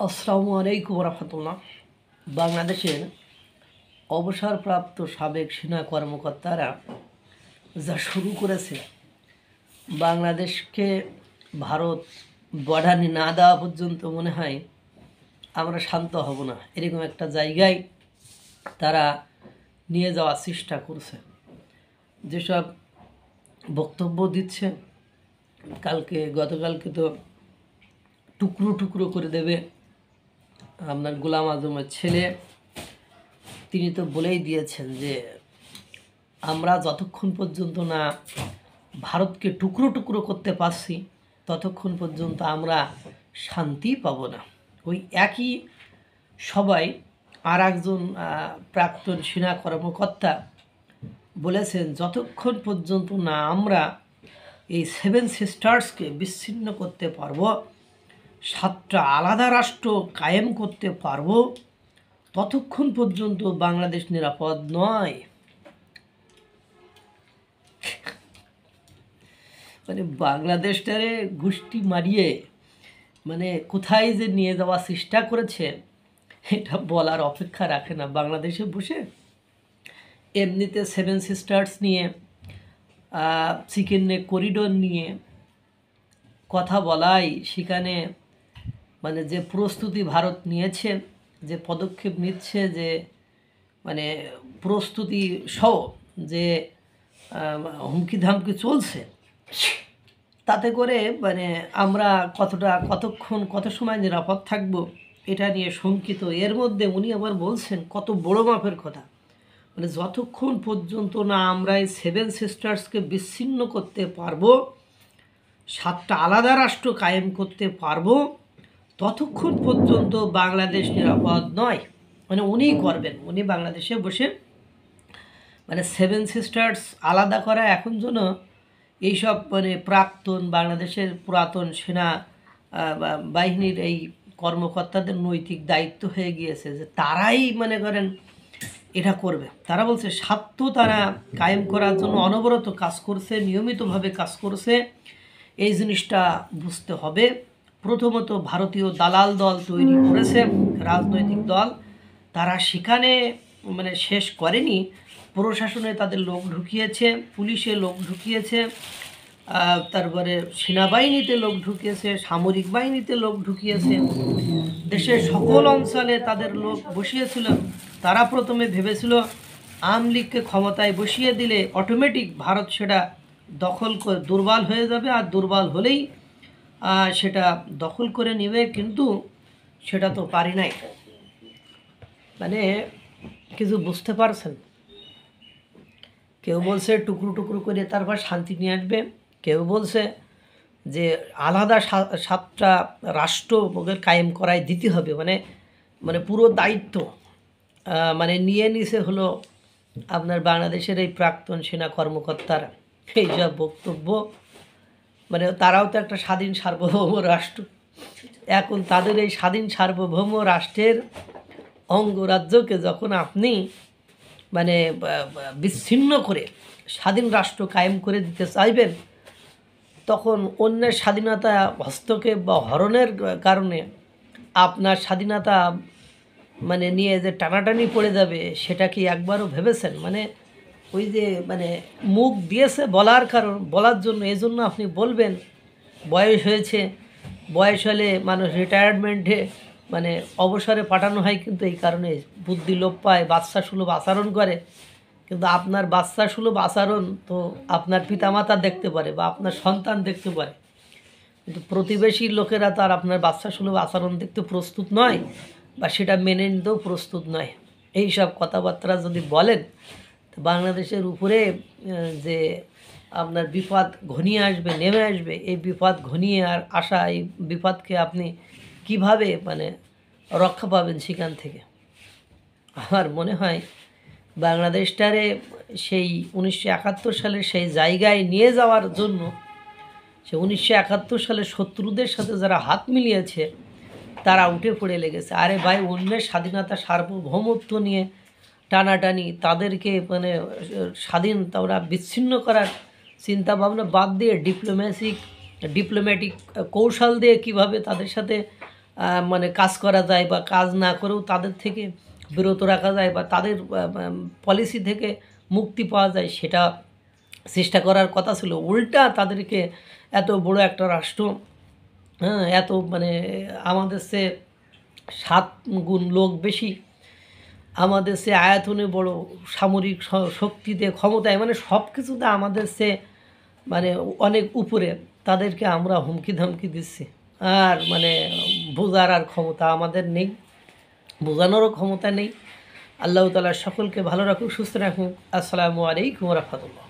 আসসালামু আলাইকুম রহমতুল্লাহ। বাংলাদেশের অবসরপ্রাপ্ত সাবেক সেনা কর্মকর্তারা যা শুরু করেছে, বাংলাদেশকে ভারত বর্ডার না দেওয়া পর্যন্ত মনে হয় আমরা শান্ত হব না, এরকম একটা জায়গায় তারা নিয়ে যাওয়ার চেষ্টা করছে। যেসব বক্তব্য দিচ্ছে, গতকালকে তো টুকরো টুকরো করে দেবে আপনার গোলাম আজমের ছেলে, তিনি তো বলেই দিয়েছেন যে আমরা যতক্ষণ পর্যন্ত না ভারতকে টুকরো টুকরো করতে পারছি ততক্ষণ পর্যন্ত আমরা শান্তি পাব না। ওই একই সবাই আর একজন প্রাক্তন সেনা কর্মকর্তা বলেছেন যতক্ষণ পর্যন্ত না আমরা এই 7 সিস্টার্সকে বিচ্ছিন্ন করতে পারবো, 7টা আলাদা রাষ্ট্র কায়েম করতে পারবো, ততক্ষণ পর্যন্ত বাংলাদেশ নিরাপদ নয়। মানে বাংলাদেশটারে গোষ্ঠী মারিয়ে কোথায় যে নিয়ে যাওয়ার চেষ্টা করেছে এটা বলার অপেক্ষা রাখে না। বাংলাদেশে বসে এমনিতে 7 সিস্টার্স নিয়ে, চিকেন নেক করিডোর নিয়ে কথা বলাই, সেখানে যে প্রস্তুতি ভারত নিয়েছে, যে পদক্ষেপ নিচ্ছে, যে প্রস্তুতি সহ যে হুমকি ধামকি চলছে, তাতে করে আমরা কত সময় নিরাপদ থাকব এটা নিয়ে শঙ্কিত। এর মধ্যে উনি আবার বলছেন কত বড় মাপের কথা, যতক্ষণ পর্যন্ত না আমরা এই 7 সিস্টার্সকে বিচ্ছিন্ন করতে পারবো, 7টা আলাদা রাষ্ট্র কায়েম করতে পারবো, ততক্ষণ পর্যন্ত বাংলাদেশ নিরাপদ নয়। উনিই করবেন, উনি বাংলাদেশে বসে 7 সিস্টার্স আলাদা করা এখন জন্য এইসব প্রাক্তন বাংলাদেশের পুরাতন সেনা বাহিনীর এই কর্মকর্তাদের নৈতিক দায়িত্ব হয়ে গিয়েছে যে তারাই করেন এটা করবে। তারা বলছে স্বার্থ তারা কায়েম করার জন্য অনবরত কাজ করছে, নিয়মিতভাবে কাজ করছে। এই জিনিসটা বুঝতে হবে। প্রথমত ভারতীয় দালাল দল তৈরি করেছে, রাজনৈতিক দল, তারা সেখানে শেষ করেনি, প্রশাসনে তাদের লোক ঢুকিয়েছে, পুলিশে লোক ঢুকিয়েছে, তারপরে সেনাবাহিনীতে লোক ঢুকিয়েছে, সামরিক বাহিনীতে লোক ঢুকিয়েছে, দেশের সকল অঞ্চলে তাদের লোক বসিয়েছিল। তারা প্রথমে ভেবেছিল আওয়ামী লীগকে ক্ষমতায় বসিয়ে দিলে অটোমেটিক ভারত সেটা দখল করে দুর্বল হয়ে যাবে, আর দুর্বল হলেই সেটা দখল করে নেবে, কিন্তু সেটা তো পারি নাই। কিছু বুঝতে পারছেন? কেউ বলছে টুকরো টুকরো করে তারপর শান্তি নিয়ে আসবে, কেউ বলছে যে আলাদা 7টা রাষ্ট্র ওদের কায়েম করায় দিতে হবে, পুরো দায়িত্ব নিয়ে নিছে হলো আপনার বাংলাদেশের এই প্রাক্তন সেনা কর্মকর্তারা। এইসব বক্তব্য তারাও তো একটা স্বাধীন সার্বভৌম রাষ্ট্র। এখন তাদের এই স্বাধীন সার্বভৌম রাষ্ট্রের অঙ্গরাজ্যকে যখন আপনি বিচ্ছিন্ন করে স্বাধীন রাষ্ট্র কায়েম করে দিতে চাইবেন, তখন অন্যের স্বাধীনতা হস্তক্ষেপ বা হরণের কারণে আপনার স্বাধীনতা নিয়ে যে টানাটানি পড়ে যাবে, সেটা কি একবারও ভেবেছেন? ওই যে মুখ দিয়েছে বলার জন্য, এই জন্য আপনি বলবেন বয়স হয়েছে, বয়স হলে মানুষ রিটায়ারমেন্টে অবসরে পাঠানো হয়, কিন্তু এই কারণে বুদ্ধি লোপ পায়, বাচ্চা সুলভ আচরণ করে। কিন্তু আপনার বাচ্চা সুলভ আচরণ তো আপনার পিতামাতা দেখতে পারে বা আপনার সন্তান দেখতে পারে, কিন্তু প্রতিবেশী লোকেরা তো আর আপনার বাচ্চা সুলভ আচরণ দেখতে প্রস্তুত নয় বা সেটা মেনে নিতেও প্রস্তুত নয়। এই সব কথাবার্তা যদি বলেন, বাংলাদেশের উপরে যে আপনার বিপদ ঘনিয়ে আসবে, নেমে আসবে, এই বিপদ ঘনিয়ে আসা, এই বিপদকে আপনি কিভাবে রক্ষা পাবেন সেখান থেকে? আমার মনে হয় বাংলাদেশটারে সেই 1971 সালের সেই জায়গায় নিয়ে যাওয়ার জন্য, সে 1971 সালে শত্রুদের সাথে যারা হাত মিলিয়েছে তারা উঠে পড়ে লেগেছে। আরে ভাই, অন্যের স্বাধীনতা সার্বভৌমত্ব নিয়ে টানাটানি, তাদেরকে স্বাধীন তারা বিচ্ছিন্ন করার চিন্তা ভাবনা বাদ দিয়ে ডিপ্লোম্যাটিক কৌশল দিয়ে কিভাবে তাদের সাথে মানে কাজ করা যায় বা কাজ না করেও তাদের থেকে বিরত রাখা যায় বা তাদের পলিসি থেকে মুক্তি পাওয়া যায়, সেটা চেষ্টা করার কথা ছিল। উল্টা তাদেরকে এত বড় একটা রাষ্ট্র, হ্যাঁ, এত মানে আমাদের সে 7 গুণ লোক বেশি, আমাদের সে আয়তনে বড়, সামরিক শক্তিতে, ক্ষমতায়, মানে সব কিছুতে আমাদের সে মানে অনেক উপরে, তাদেরকে আমরা হুমকি ধামকি দিচ্ছি। আর মানে বোঝার আর ক্ষমতা আমাদের নেই, বোঝানোরও ক্ষমতা নেই। আল্লাহ তাআলা সকলকে ভালো রাখুক, সুস্থ রাখুক। আসসালামু আলাইকুম ওয়া রাহমাতুল্লাহ।